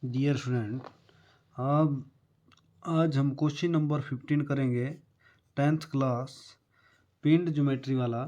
Dear student, अब आज हम क्वेश्चन नंबर 15 करेंगे 10th क्लास पिंड ज्योमेट्री वाला।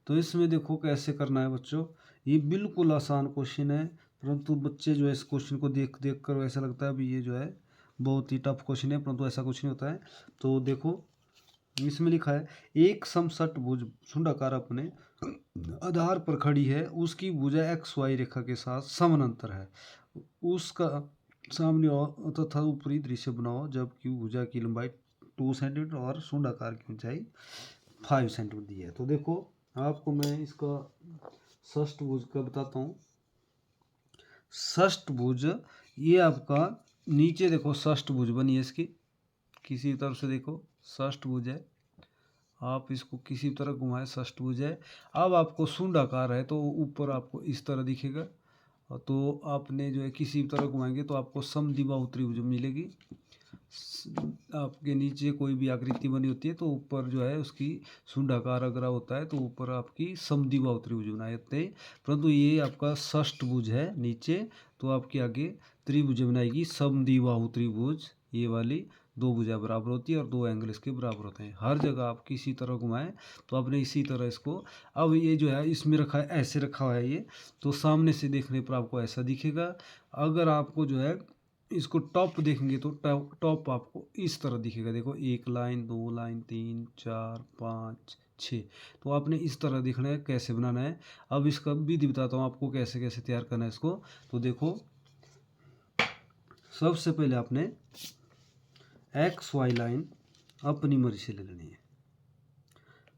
तो इसमें देखो कैसे करना है बच्चों। ये बिल्कुल आसान क्वेश्चन है, परंतु बच्चे जो है इस क्वेश्चन को देख देख कर ऐसा लगता है अभी ये जो है बहुत ही टफ क्वेश्चन है, परंतु ऐसा कुछ नहीं होता है। तो देखो इसमें लिखा है एक समषटभुज शून्याकार अपने आधार पर खड़ी है, उसकी भुजा एक्स वाई रेखा के साथ समानांतर है, उसका सामने और तथा ऊपरी दृश्य बनाओ जबकि भुजा की लंबाई 2 सेंटीमीटर और शून्याकार की ऊंचाई 5 सेंटीमीटर दी है। तो देखो आपको मैं इसका षष्ठभुज का बताता हूँ। षष्ठभुज ये आपका नीचे देखो षष्ठभुज बनी है इसकी, किसी तरफ से देखो षष्ठभुज है, आप इसको किसी तरह घुमाए षष्ठभुज है। अब आपको शून्याकार है तो ऊपर आपको इस तरह दिखेगा, तो आपने जो है किसी तरह घुमाएंगे तो आपको समद्विबाहु त्रिभुज मिलेगी। आपके नीचे कोई भी आकृति बनी होती है तो ऊपर जो है उसकी शून्याकार अगर होता है तो ऊपर आपकी समद्विबाहु त्रिभुज बनाए जाते हैं। परंतु ये आपका षष्ठभुज है नीचे, तो आपके आगे त्रिभुज बनाएगी समद्विबाहु त्रिभुज। ये वाली दो भुजा बराबर होती है और दो एंगल इसके बराबर होते हैं। हर जगह आप किसी तरह घुमाएं तो आपने इसी तरह इसको, अब ये जो है इसमें रखा है, ऐसे रखा हुआ है ये, तो सामने से देखने पर आपको ऐसा दिखेगा। अगर आपको जो है इसको टॉप देखेंगे तो टॉप आपको इस तरह दिखेगा। देखो एक लाइन, दो लाइन, 3 4 5 6, तो आपने इस तरह देखना है कैसे बनाना है। अब इसका विधि बताता हूँ आपको कैसे कैसे तैयार करना है इसको। तो देखो सबसे पहले आपने एक्स वाई लाइन अपनी मर्जी से ले लेनी है।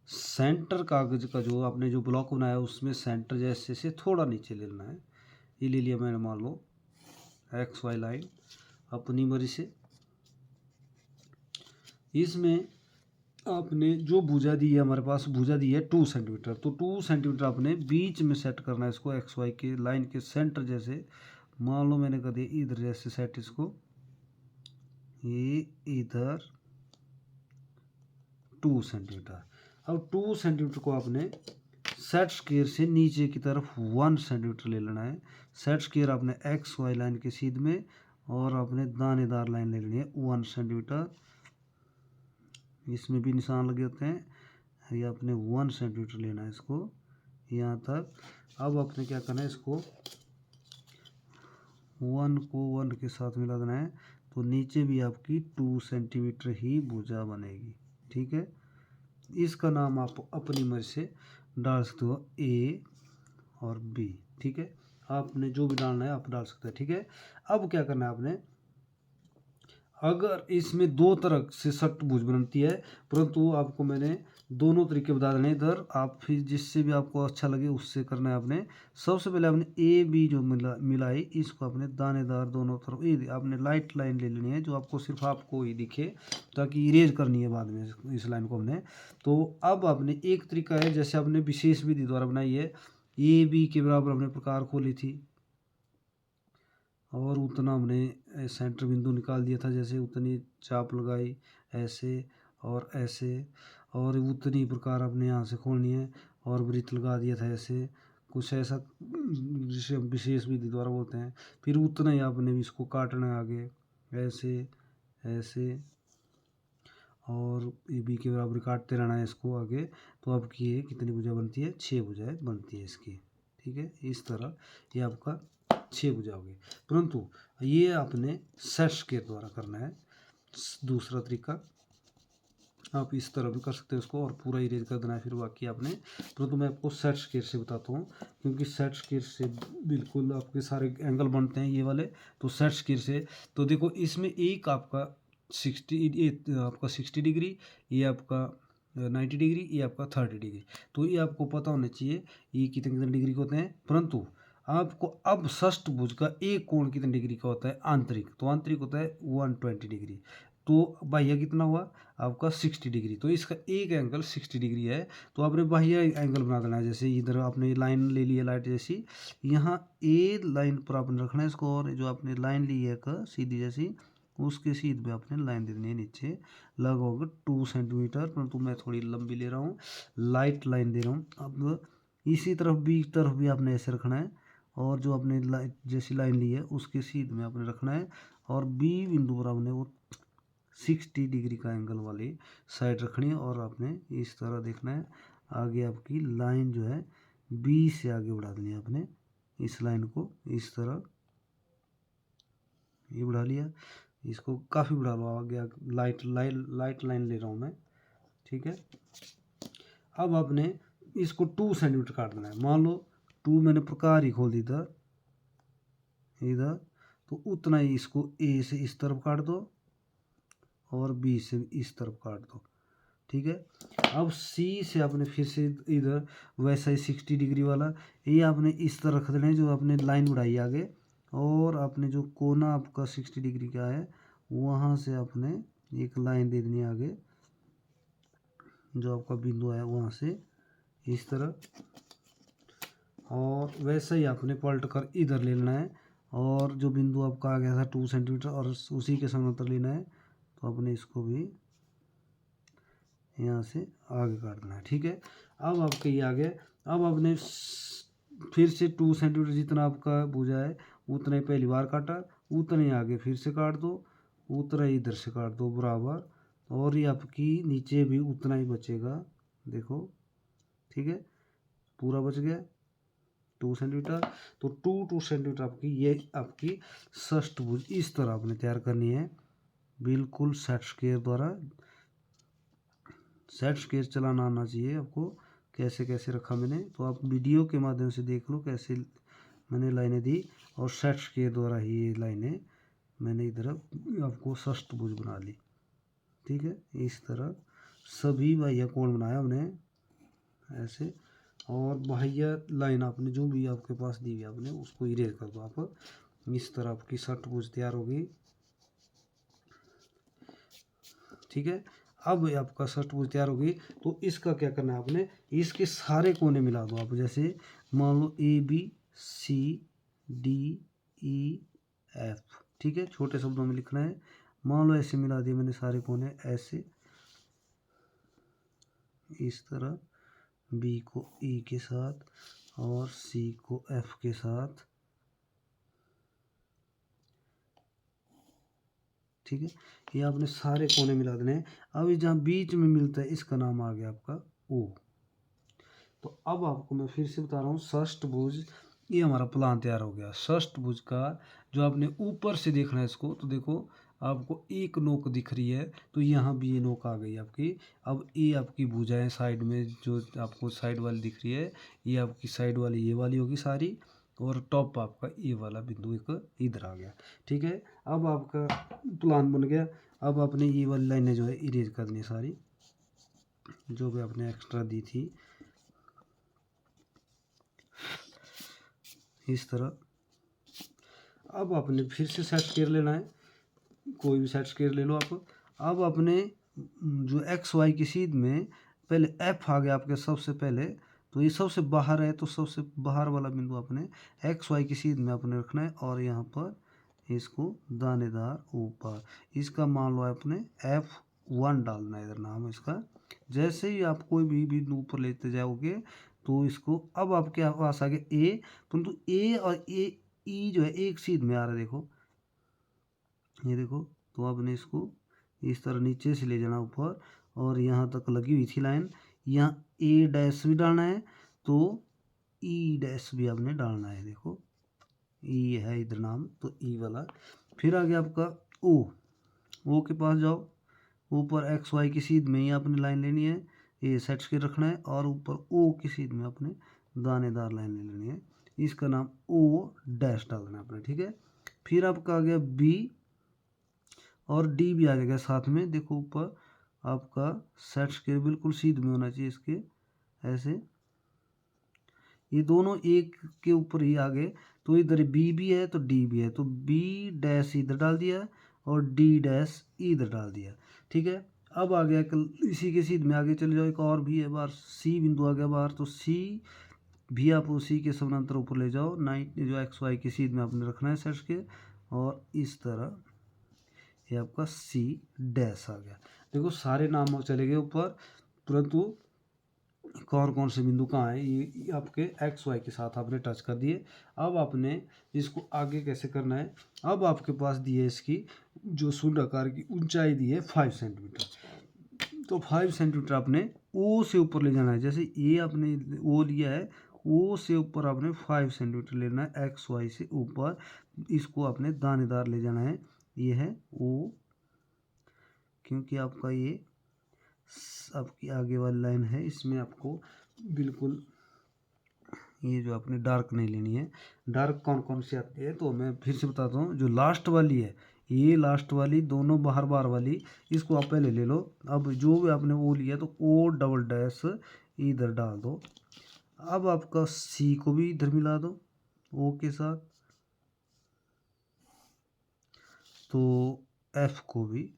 सेंटर कागज का जो आपने जो ब्लॉक बनाया उसमें सेंटर जैसे से थोड़ा नीचे ले लेना है। ये ले लिया मैंने, मान लो एक्स वाई लाइन अपनी मर्जी से। इसमें आपने जो भुजा दी है, हमारे पास भुजा दी है 2 सेंटीमीटर, तो 2 सेंटीमीटर आपने बीच में सेट करना है इसको एक्स वाई के लाइन के सेंटर जैसे। मान लो मैंने कर दिया इधर जैसे सेट इसको, ये इधर 2 सेंटीमीटर। अब 2 सेंटीमीटर को आपने सेट स्क्वायर से नीचे की तरफ 1 सेंटीमीटर ले लेना है। सेट स्क्वायर आपने एक्स वाई लाइन के सीध में और आपने दानेदार लाइन ले लेनी है 1 सेंटीमीटर। इसमें भी निशान लगे होते हैं, ये आपने 1 सेंटीमीटर लेना है इसको यहाँ तक। अब आपने क्या करना है, इसको 1 को 1 के साथ मिला देना है, तो नीचे भी आपकी 2 सेंटीमीटर ही भुजा बनेगी। ठीक है, इसका नाम आप अपनी मर्जी से डाल सकते हो, ए और बी। ठीक है, आपने जो भी डालना है आप डाल सकते हैं। ठीक है, अब क्या करना है आपने, अगर इसमें दो तरह से षटभुज बनती है, परंतु आपको मैंने दोनों तरीके बता देने इधर, आप फिर जिससे भी आपको अच्छा लगे उससे करना है आपने। सबसे पहले आपने ए बी जो मिलाई इसको आपने दानेदार दोनों तरफ ये आपने लाइट लाइन ले लेनी है जो आपको सिर्फ आपको ही दिखे, ताकि इरेज करनी है बाद में इस लाइन को हमने। तो अब आपने एक तरीका है, जैसे आपने विशेष विधि द्वारा बनाई है, ए बी के बराबर हमने प्रकार खोली थी और उतना हमने सेंटर बिंदु निकाल दिया था, जैसे उतनी चाप लगाई ऐसे और ऐसे, और उतनी प्रकार अपने यहाँ से खोलनी है और वृत्त लगा दिया था ऐसे, कुछ ऐसा जिसे हम विशेष विधि द्वारा बोलते हैं। फिर उतना ही आपने भी इसको काटना है आगे ऐसे ऐसे, और ए बी के बराबर काटते रहना है इसको आगे। तो आपकी ये कितनी भुजा बनती है, 6 भुजाएँ बनती है इसकी। ठीक है, इस तरह ये आपका 6 भुजा होगी, परंतु ये आपने सेट्स के द्वारा करना है। दूसरा तरीका आप इस तरह भी कर सकते हो इसको और पूरा इरेज कर देना है फिर बाकी आपने, परंतु मैं आपको सेट स्केयर से बताता हूँ, क्योंकि सेट स्केयर से बिल्कुल आपके सारे एंगल बनते हैं ये वाले। तो सेट स्केयर से तो देखो इसमें एक आपका 60 डिग्री, ये आपका 90 डिग्री, ये आपका 30 डिग्री, तो ये आपको पता होना चाहिए ये कितने कितने डिग्री के होते हैं। परंतु आपको अब षष्ठभुज का एक कोण कितने डिग्री का होता है, आंतरिक, तो आंतरिक होता है 120 डिग्री। तो बाह्य कितना हुआ आपका 60 डिग्री, तो इसका एक एंगल 60 डिग्री है। तो आपने बाह्य एंगल बना देना है, जैसे इधर आपने लाइन ले ली है लाइट जैसी, यहाँ ए लाइन पर आपने रखना है इसको, और जो आपने लाइन ली है एक सीधी जैसी उसके सीध पे आपने लाइन दे देनी है नीचे लगभग 2 सेंटीमीटर, परंतु मैं थोड़ी लंबी ले रहा हूँ, लाइट लाइन दे रहा हूँ। अब इसी तरफ भी आपने ऐसे रखना है और जो आपने जैसी लाइन ली है उसके सीधे में आपने रखना है, और बी बिंदु पर आपने वो 60 डिग्री का एंगल वाली साइड रखनी है, और आपने इस तरह देखना है। आगे आपकी लाइन जो है बी से आगे बढ़ा देनी है आपने, इस लाइन को इस तरह ये बढ़ा लिया, इसको काफ़ी बढ़ा लो आगे, लाइट लाइन ले रहा हूँ मैं, ठीक है। अब आपने इसको 2 सेंटीमीटर काट देना है। मान लो 2 मैंने प्रकार ही खोल दी इधर इधर, तो उतना ही इसको ए से इस तरफ काट दो और बी से इस तरफ काट दो, ठीक है। अब सी से आपने फिर से इधर वैसा ही 60 डिग्री वाला ये आपने इस तरह रख देना है, जो आपने लाइन बढ़ाई आगे, और आपने जो कोना आपका 60 डिग्री का है वहाँ से आपने एक लाइन दे देनी है आगे, जो आपका बिंदु है वहाँ से इस तरह, और वैसे ही आपने पलट कर इधर ले लेना है, और जो बिंदु आपका आ गया था 2 सेंटीमीटर और उसी के समांतर लेना है, तो आपने इसको भी यहाँ से आगे काट देना है, ठीक है। अब आपके ये आ गया। अब आपने फिर से 2 सेंटीमीटर जितना आपका भुजा है उतना ही पहली बार काटा, उतना ही आगे फिर से काट दो, उतना ही इधर से काट दो बराबर, और ये आपकी नीचे भी उतना ही बचेगा, देखो, ठीक है, पूरा बच गया 2 सेंटीमीटर। तो 2 सेंटीमीटर आपकी ये आपकी षष्ठभुज इस तरह आपने तैयार करनी है, बिल्कुल सेट स्क्वायर द्वारा। सेट स्केच चलाना आना चाहिए आपको, कैसे कैसे रखा मैंने, तो आप वीडियो के माध्यम से देख लो कैसे मैंने लाइनें दी, और सेट स्केच द्वारा ही ये लाइनें मैंने इधर आपको षष्ठभुज बना ली, ठीक है। इस तरह सभी बाह्य कोण बनाया हमने ऐसे, और बाह्य लाइन आपने जो भी आपके पास दी हुई आपने उसको इरेज कर दो आप, इस तरह आपकी षष्ठभुज तैयार होगी, ठीक है। अब आपका षष्ठभुज तैयार होगी, तो इसका क्या करना है आपने, इसके सारे कोने मिला दो आप, जैसे मान लो A B C D E F, ठीक है, छोटे शब्दों में लिखना है। मान लो ऐसे मिला दिए मैंने सारे कोने ऐसे, इस तरह बी को ई के साथ और सी को एफ के साथ, ठीक है। ये आपने सारे कोने मिला देने हैं। अब ये जहाँ बीच में मिलता है इसका नाम आ गया आपका ओ। तो अब आपको मैं फिर से बता रहा हूँ, षष्ठभुज ये हमारा प्लान तैयार हो गया। षष्ठभुज का जो आपने ऊपर से देखना है इसको, तो देखो आपको एक नोक दिख रही है, तो यहाँ भी ये नोक आ गई आपकी। अब ये आपकी भुजाएं साइड में जो आपको साइड वाली दिख रही है, ये आपकी साइड वाली ये वाली होगी सारी, और टॉप आपका ये वाला बिंदु एक इधर आ गया, ठीक है। अब आपका प्लान बन गया। अब आपने ये वाली लाइनें जो है इरेज करनी है सारी, जो भी आपने एक्स्ट्रा दी थी, इस तरह। अब आपने फिर से सेट स्क्वायर लेना है, कोई भी सेट स्क्वायर ले लो आप। अब अपने जो एक्स वाई की सीध में पहले एफ आ गया आपके सबसे पहले, तो ये सबसे बाहर है, तो सबसे बाहर वाला बिंदु अपने एक्स वाई की सीध में अपने रखना है, और यहाँ पर इसको दानेदार ऊपर, इसका मान लो अपने F1 डालना है इधर नाम इसका। जैसे ही आप कोई भी बिंदु ऊपर लेते जाओगे तो इसको, अब आपके पास आ गया ए, परंतु ए और ए ई जो है एक सीध में आ रहा है, देखो ये देखो। तो आपने इसको इस तरह नीचे से ले जाना ऊपर, और यहाँ तक लगी हुई थी लाइन, यहाँ ए डैश भी डालना है, तो ई डैश भी आपने डालना है, देखो ई है इधर नाम, तो ई वाला। फिर आ गया आपका ओ के पास जाओ, ऊपर एक्स वाई की सीध में ही आपने लाइन लेनी है, ये सेट्स के रखना है, और ऊपर ओ की सीध में अपने दानेदार लाइन ले लेनी है, इसका नाम ओ डैश डालना है अपने, ठीक है। फिर आपका आ गया बी, और डी भी आ जाएगा साथ में, देखो ऊपर आपका सेट स्क्वायर बिल्कुल सीध में होना चाहिए इसके, ऐसे ये दोनों एक के ऊपर ही आ गए, तो इधर बी भी है तो डी भी है, तो बी डैश इधर डाल दिया और डी डैश इधर डाल दिया, ठीक है। अब आ गया इसी के सीध में आगे चले जाओ, एक और भी है बाहर, सी बिंदु आ गया बाहर, तो सी भी आप उसी के समानांतर ऊपर ले जाओ, 9 जो एक्स वाई के सीध में आपने रखना है सेट्स के, और इस तरह ये आपका सी डैश आ गया। देखो सारे नाम चले गए ऊपर, परंतु कौन कौन से बिंदु कहाँ है, ये आपके एक्स वाई के साथ आपने टच कर दिए। अब आपने इसको आगे कैसे करना है, अब आपके पास दी है इसकी जो शून्य आकार की ऊंचाई दी है 5 सेंटीमीटर। तो 5 सेंटीमीटर आपने ओ से ऊपर ले जाना है। जैसे ये आपने ओ लिया है, ओ से ऊपर आपने 5 सेंटीमीटर लेना है, एक्स वाई से ऊपर इसको आपने दानेदार ले जाना है। ये है ओ, क्योंकि आपका ये आपकी आगे वाली लाइन है, इसमें आपको बिल्कुल ये जो आपने डार्क नहीं लेनी है। डार्क कौन कौन सी आती है तो मैं फिर से बताता हूँ। जो लास्ट वाली है, ये लास्ट वाली दोनों बाहर बार वाली, इसको आप पहले ले लो। अब जो भी आपने वो लिया तो ओ डबल डैश इधर डाल दो। अब आपका सी को भी इधर मिला दो ओ के साथ, तो एफ को भी,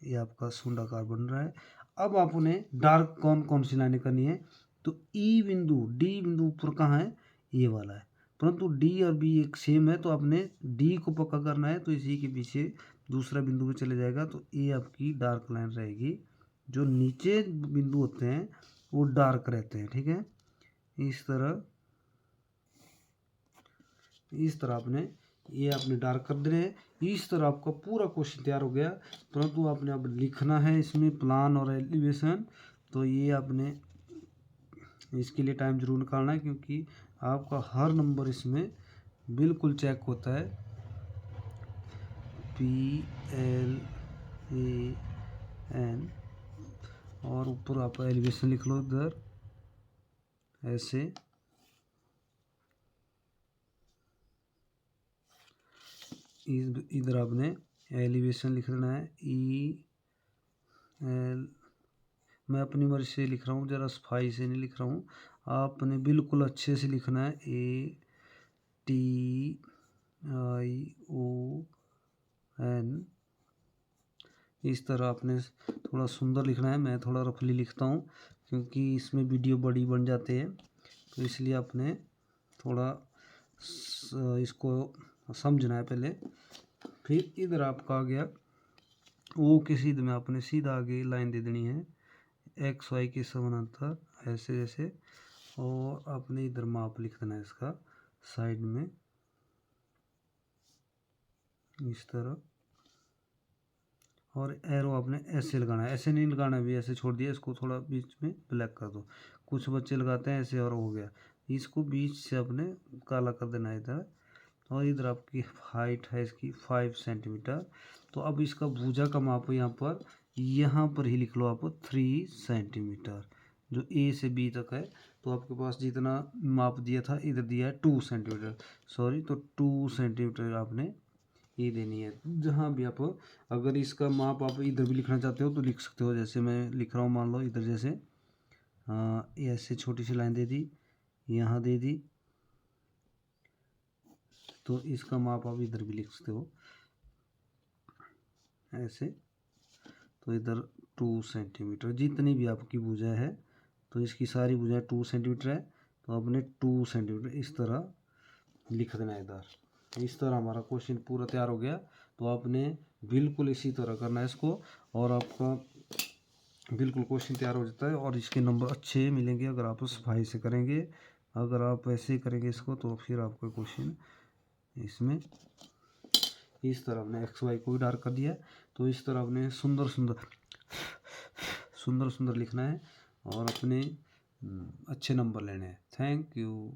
ये आपका शून्याकार बन रहा है। अब आपने डार्क कौन कौन सी लाइनें करनी है, तो ई बिंदु डी बिंदु ऊपर कहाँ है, ये वाला है, परंतु डी और बी एक सेम है, तो आपने डी को पक्का करना है, तो इसी के पीछे दूसरा बिंदु भी चले जाएगा, तो ये आपकी डार्क लाइन रहेगी। जो नीचे बिंदु होते हैं वो डार्क रहते हैं, ठीक है। इस तरह आपने ये आपने डार्क कर देने हैं। इस तरह आपका पूरा क्वेश्चन तैयार हो गया, परंतु आपने अब लिखना है इसमें प्लान और एलिवेशन। तो ये आपने इसके लिए टाइम जरूर निकालना है, क्योंकि आपका हर नंबर इसमें बिल्कुल चेक होता है। PLAN और ऊपर आप एलिवेशन लिख लो इधर ऐसे। इधर आपने एलिवेशन लिख लेना है EL, मैं अपनी मर्जी से लिख रहा हूँ, ज़रा सफाई से नहीं लिख रहा हूँ, आपने बिल्कुल अच्छे से लिखना है ATION। इस तरह आपने थोड़ा सुंदर लिखना है। मैं थोड़ा रफली लिखता हूँ क्योंकि इसमें वीडियो बड़ी बन जाते हैं, तो इसलिए आपने थोड़ा इसको समझना है पहले। फिर इधर आपका आ गया ओ के सीध में आपने सीधा आगे लाइन दे देनी है एक्स वाई के समानांतर ऐसे ऐसे, और आपने इधर माप लिख देना है इसका साइड में इस तरह, और एरो आपने ऐसे लगाना है, ऐसे नहीं लगाना भी, ऐसे छोड़ दिया, इसको थोड़ा बीच में ब्लैक कर दो। कुछ बच्चे लगाते हैं ऐसे और हो गया, इसको बीच से आपने काला कर देना है इधर। और इधर आपकी हाइट है इसकी 5 सेंटीमीटर। तो अब इसका भुजा का माप यहाँ पर ही लिख लो आप 3 सेंटीमीटर, जो ए से बी तक है। तो आपके पास जितना माप दिया था इधर दिया है 2 सेंटीमीटर, सॉरी, तो 2 सेंटीमीटर आपने ये देनी है। जहाँ भी आप अगर इसका माप आप इधर भी लिखना चाहते हो तो लिख सकते हो, जैसे मैं लिख रहा हूँ, मान लो इधर जैसे ऐसे छोटी सी लाइन दे दी, यहाँ दे दी, तो इसका माप आप इधर भी लिख सकते हो ऐसे। तो इधर 2 सेंटीमीटर जितनी भी आपकी भुजा है, तो इसकी सारी भुजा 2 सेंटीमीटर है, तो आपने 2 सेंटीमीटर इस तरह लिख देना है इधर। इस तरह हमारा क्वेश्चन पूरा तैयार हो गया। तो आपने बिल्कुल इसी तरह करना है इसको, और आपका बिल्कुल क्वेश्चन तैयार हो जाता है, और इसके नंबर अच्छे मिलेंगे अगर आप सफाई से करेंगे। अगर आप ऐसे ही करेंगे इसको तो फिर आपका क्वेश्चन इसमें इस तरह हमने एक्स वाई को भी डार्क कर दिया है। तो इस तरह आपने सुंदर सुंदर लिखना है और अपने अच्छे नंबर लेने हैं। Thank you.